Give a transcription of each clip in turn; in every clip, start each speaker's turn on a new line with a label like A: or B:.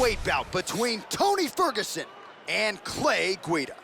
A: heavyweight bout between Tony Ferguson and Guida.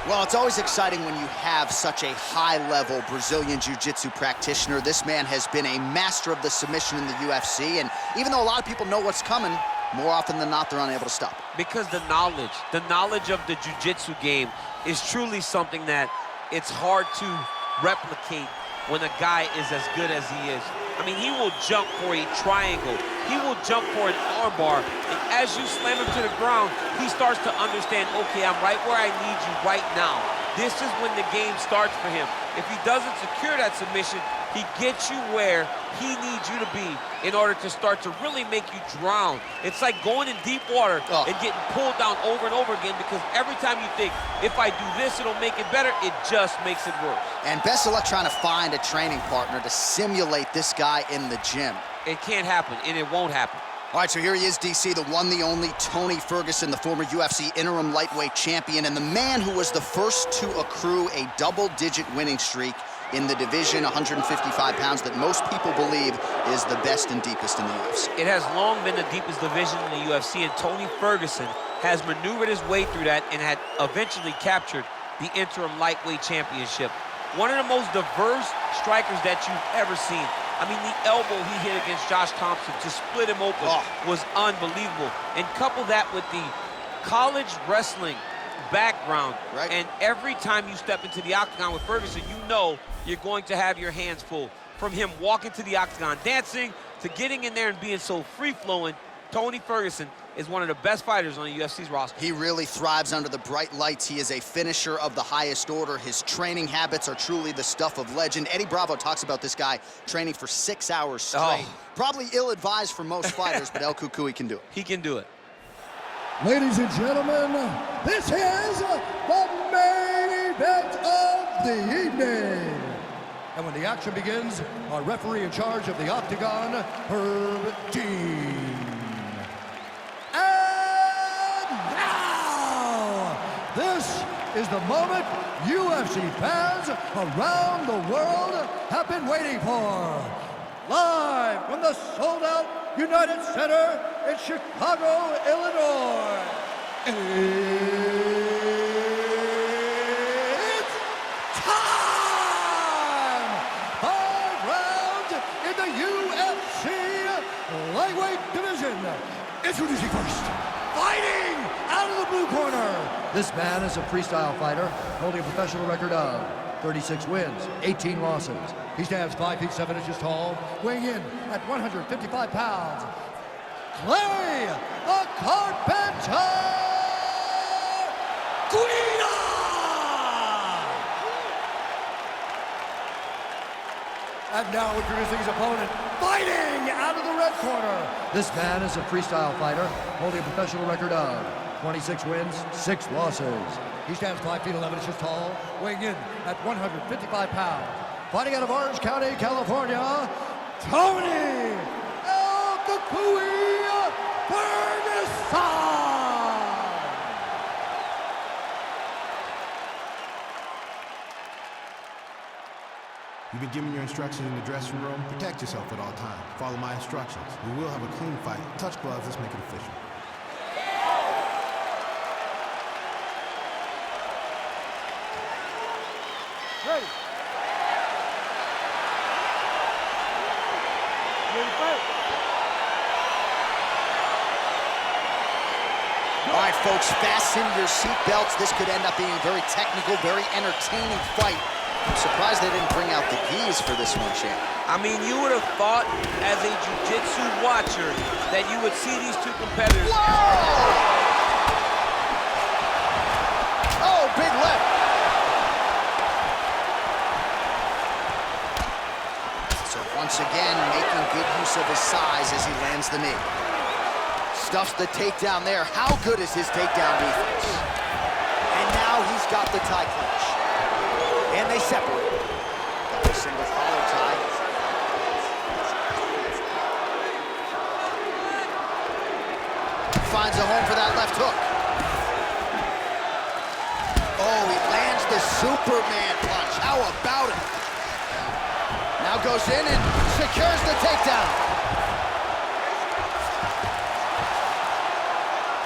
A: Well, it's always exciting when you have such a high-level Brazilian Jiu-Jitsu practitioner. This man has been a master of the submission in the UFC, and even though a lot of people know what's coming, more often than not, they're unable to stop it.
B: Because the knowledge of the Jiu-Jitsu game is truly something that it's hard to replicate when a guy is as good as he is. I mean, he will jump for a triangle. He will jump for an armbar. And as you slam him to the ground, he starts to understand, okay, I'm right where I need you right now. This is when the game starts for him. If he doesn't secure that submission, he gets you where he needs you to be in order to start to really make you drown. It's like going in deep water and getting pulled down over and over again, because every time you think, if I do this, it'll make it better, it just makes it worse.
A: And best of luck trying to find a training partner to simulate this guy in the gym.
B: It can't happen, and it won't happen.
A: All right, so here he is, DC, the one, the only Tony Ferguson, the former UFC interim lightweight champion, and the man who was the first to accrue a double-digit winning streak in the division, 155 pounds, that most people believe is the best and deepest in the UFC.
B: It has long been the deepest division in the UFC, and Tony Ferguson has maneuvered his way through that and had eventually captured the interim lightweight championship. One of the most diverse strikers that you've ever seen. I mean, the elbow he hit against Josh Thompson to split him open was unbelievable. And couple that with the college wrestling background, and every time you step into the octagon with Ferguson, you know you're going to have your hands full. From him walking to the octagon, dancing, to getting in there and being so free-flowing, Tony Ferguson is one of the best fighters on the UFC's roster.
A: He really thrives under the bright lights. He is a finisher of the highest order. His training habits are truly the stuff of legend. Eddie Bravo talks about this guy training for 6 hours straight. Probably ill-advised for most fighters, but El Cucuy can do it.
B: He can do it.
C: Ladies and gentlemen, this is the main event of the evening. And when the action begins, our referee in charge of the Octagon, Herb Dean. And now, this is the moment UFC fans around the world have been waiting for. Live from the sold-out United Center in Chicago, Illinois. It's time! 5 rounds in the UFC lightweight division. Introducing first, fighting out of the blue corner. This man is a freestyle fighter holding a professional record of 36 wins, 18 losses. He stands 5 feet 7 inches tall, weighing in at 155 pounds. Clay, the Carpenter Guida! And now introducing his opponent, fighting out of the red corner. This man is a freestyle fighter, holding a professional record of 26 wins, 6 losses. He stands 5 feet 11 inches tall, weighing in at 155 pounds. Fighting out of Orange County, California, Tony El Cucuy Ferguson!
D: You've been given your instructions in the dressing room. Protect yourself at all times. Follow my instructions. We will have a clean fight. Touch gloves, let's make it official.
C: Ready.
A: All right, folks, fasten your seatbelts. This could end up being a very technical, very entertaining fight. I'm surprised they didn't bring out the gis for this one, champ.
B: I mean, you would have thought, as a jiu-jitsu watcher, that you would see these two competitors.
A: Whoa! Oh, big left. So once again, making good use of his size as he lands the knee. Stuffs the takedown there. How good is his takedown defense? And now he's got the tie clinch. And they separate. Double single collar tie. Finds a home for that left hook. Superman punch. How about it? Now goes in and secures the takedown.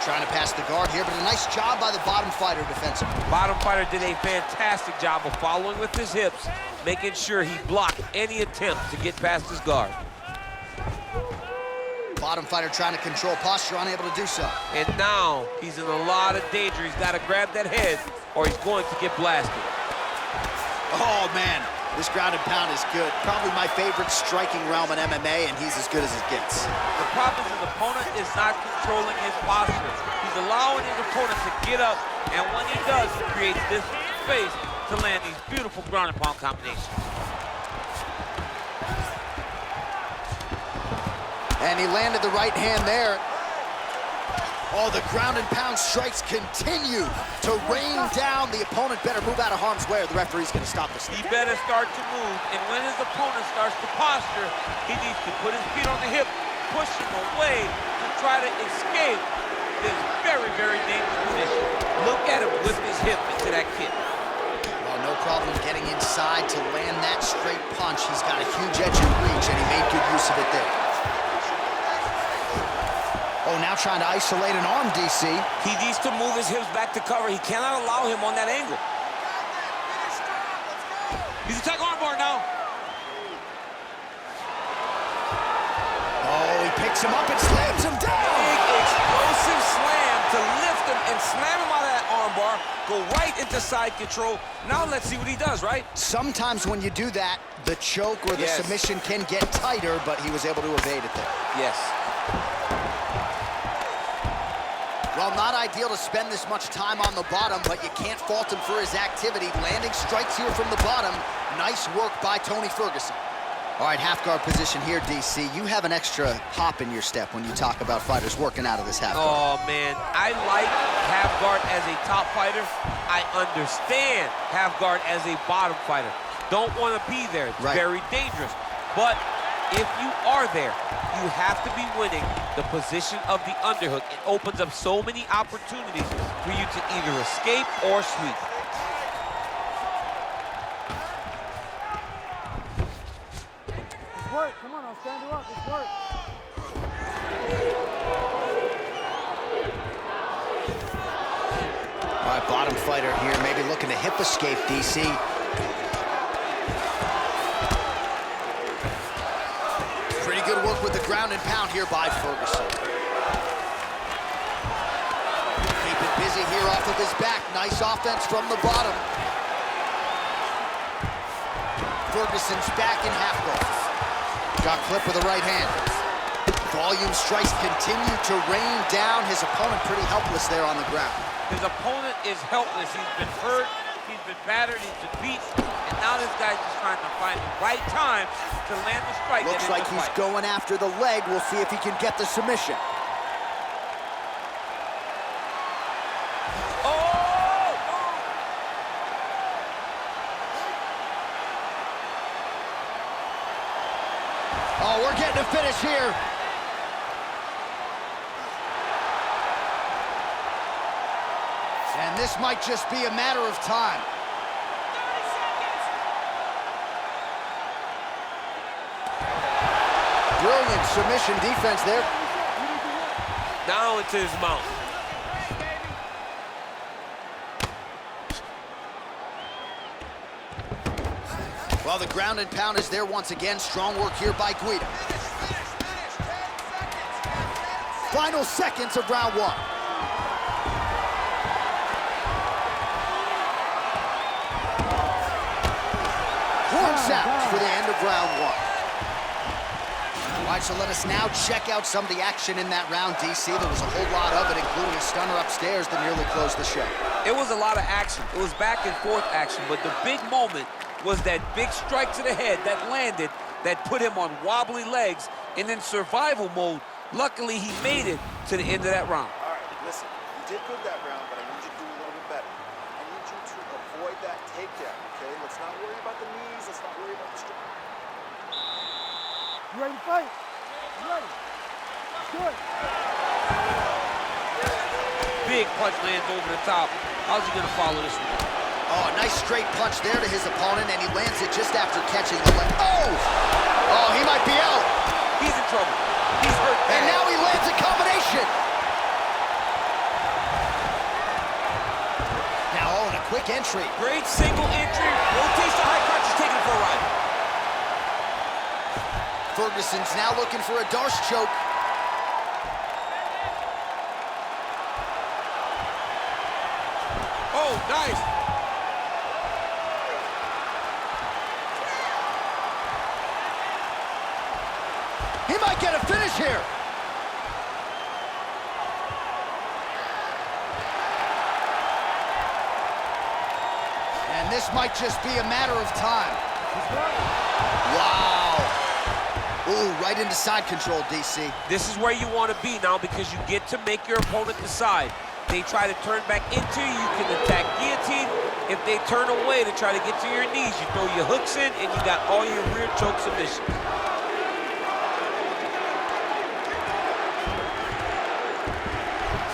A: Trying to pass the guard here, but a nice job by the bottom fighter defensively.
B: Bottom fighter did a fantastic job of following with his hips, making sure he blocked any attempt to get past his guard.
A: Bottom fighter trying to control posture, unable to do so.
B: And now he's in a lot of danger. He's got to grab that head or he's going to get blasted.
A: Oh, man, this ground and pound is good. Probably my favorite striking realm in MMA, and he's as good as it gets.
B: The problem is his opponent is not controlling his posture. He's allowing his opponent to get up, and when he does, he creates this space to land these beautiful ground and pound combinations.
A: And he landed the right hand there. Oh, the ground and pound strikes continue to rain down. The opponent better move out of harm's way or the referee's going to stop this.
B: He better start to move, and when his opponent starts to posture, he needs to put his feet on the hip, push him away to try to escape this very, very dangerous position. Look at him whip his hip into that kick.
A: Well, no problem getting inside to land that straight punch. He's got a huge edge and reach, and he made good use of it there. Oh, now trying to isolate an arm, DC.
B: He needs to move his hips back to cover. He cannot allow him on that angle. He's attacking armbar now.
A: Oh, he picks him up and slams him down.
B: Big explosive slam to lift him and slam him out of that armbar. Go right into side control. Now let's see what he does, right?
A: Sometimes when you do that, the choke or the submission can get tighter, but he was able to evade it there.
B: Yes.
A: Well, not ideal to spend this much time on the bottom, but you can't fault him for his activity. Landing strikes here from the bottom. Nice work by Tony Ferguson. All right, half guard position here, DC. You have an extra hop in your step when you talk about fighters working out of this half guard.
B: Oh, man, I like half guard as a top fighter. I understand half guard as a bottom fighter. Don't want to be there. It's very dangerous. But if you are there, you have to be winning the position of the underhook. It opens up so many opportunities for you to either escape or sweep.
E: It's work. Come on, I'll stand you up. It's work.
A: All right, bottom fighter here, maybe looking to hip escape, DC. Pretty good work with the ground and pound here by Ferguson. Keep it busy here off of his back. Nice offense from the bottom. Ferguson's back in half guard. Got clipped with the right hand. Volume strikes continue to rain down. His opponent pretty helpless there on the ground.
B: His opponent is helpless. He's been hurt, he's been battered, he's been beat, and now this guy's just trying to find the right time to land the strike.
A: Looks like he's going after the leg. We'll see if he can get the submission. Oh, we're getting a finish here. And this might just be a matter of time.
E: 30 seconds.
A: Brilliant submission defense there.
B: Now into his mouth.
A: Well, the ground and pound is there once again. Strong work here by Guida. Final seconds of round one. Horn sounds for the end of round one. All right, so let us now check out some of the action in that round, DC. There was a whole lot of it, including a stunner upstairs that nearly closed the show.
B: It was a lot of action. It was back and forth action, but the big moment was that big strike to the head that landed, that put him on wobbly legs, and in survival mode, luckily he made it to the end of that round.
F: All right, listen, you did good that round, but I need you to do a little bit better. I need you to avoid that takedown, okay? Let's not worry about the knees, let's not worry about the strike.
E: You ready to fight? You ready? Good.
B: Big punch lands over the top. How's he gonna follow this one?
A: Oh, a nice straight punch there to his opponent, and he lands it just after catching the leg. Oh! Oh, he might be out.
B: He's in trouble. He's hurt bad.
A: And now he lands a combination. Now, oh, and a quick entry.
B: Great single entry. Rotates the high crotch. He's taking it for a ride.
A: Ferguson's now looking for a Darce choke.
B: Oh, nice.
A: He might get a finish here. And this might just be a matter of time. Wow. Ooh, right into side control, DC.
B: This is where you want to be now because you get to make your opponent decide. They try to turn back into you, you can attack guillotine. If they turn away to try to get to your knees, you throw your hooks in and you got all your rear choke submissions.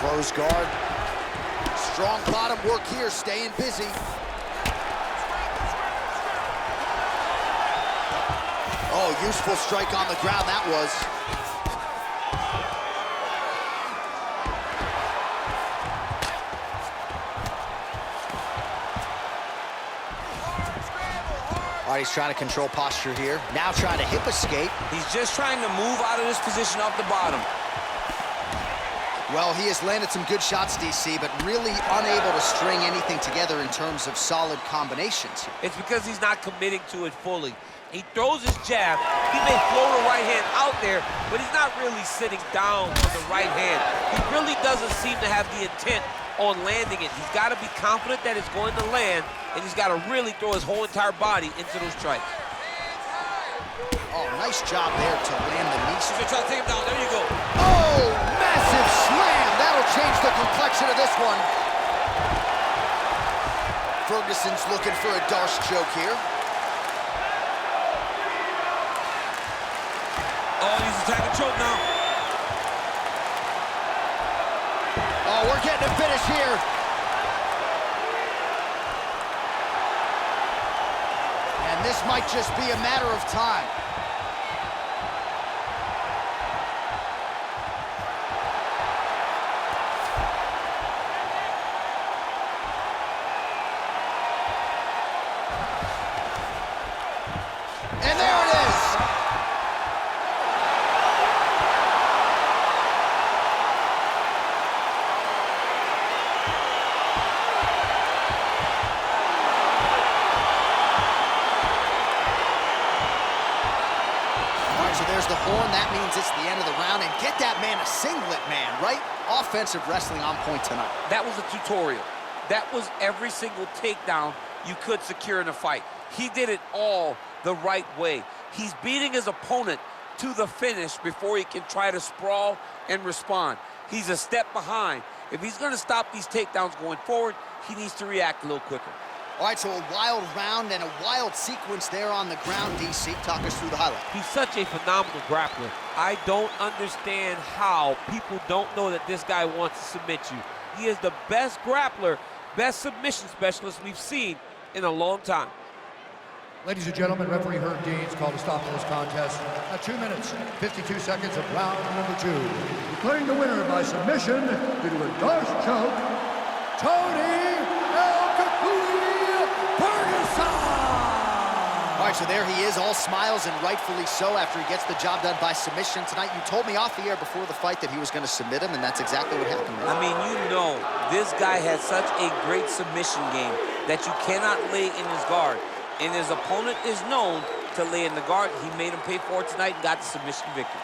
A: Close guard. Strong bottom work here, staying busy. Oh, useful strike on the ground that was. All right, he's trying to control posture here. Now trying to hip escape.
B: He's just trying to move out of this position off the bottom.
A: Well, he has landed some good shots, DC, but really unable to string anything together in terms of solid combinations.
B: It's because he's not committing to it fully. He throws his jab. He may float a right hand out there, but he's not really sitting down on the right hand. He really doesn't seem to have the intent on landing it. He's got to be confident that it's going to land, and he's got to really throw his whole entire body into those strikes.
A: Oh, nice job there to land the knee.
B: He's trying to take him down. There you go.
A: Oh, massive slam. That'll change the complexion of this one. Ferguson's looking for a Darce choke here.
B: Oh, he's attacking choke now.
A: Oh, we're getting a finish here. And this might just be a matter of time. And there it is. So there's the horn. That means it's the end of the round. And get that man a singlet, man, right? Offensive wrestling on point tonight.
B: That was a tutorial. That was every single takedown you could secure in a fight. He did it all the right way. He's beating his opponent to the finish before he can try to sprawl and respond. He's a step behind. If he's going to stop these takedowns going forward, he needs to react a little quicker.
A: All right, so a wild round and a wild sequence there on the ground, DC. Talk us through the highlight.
B: He's such a phenomenal grappler. I don't understand how people don't know that this guy wants to submit you. He is the best grappler, best submission specialist we've seen in a long time.
C: Ladies and gentlemen, referee Herb Dean's called to stop this contest at 2 minutes, 52 seconds of round number 2. Declaring the winner by submission due to a Darce choke, Tony Ferguson!
A: All right, so there he is, all smiles and rightfully so after he gets the job done by submission tonight. You told me off the air before the fight that he was going to submit him, and that's exactly what happened. Right?
B: I mean, you know, this guy has such a great submission game that you cannot lay in his guard. And his opponent is known to lay in the guard. He made him pay for it tonight and got the submission victory.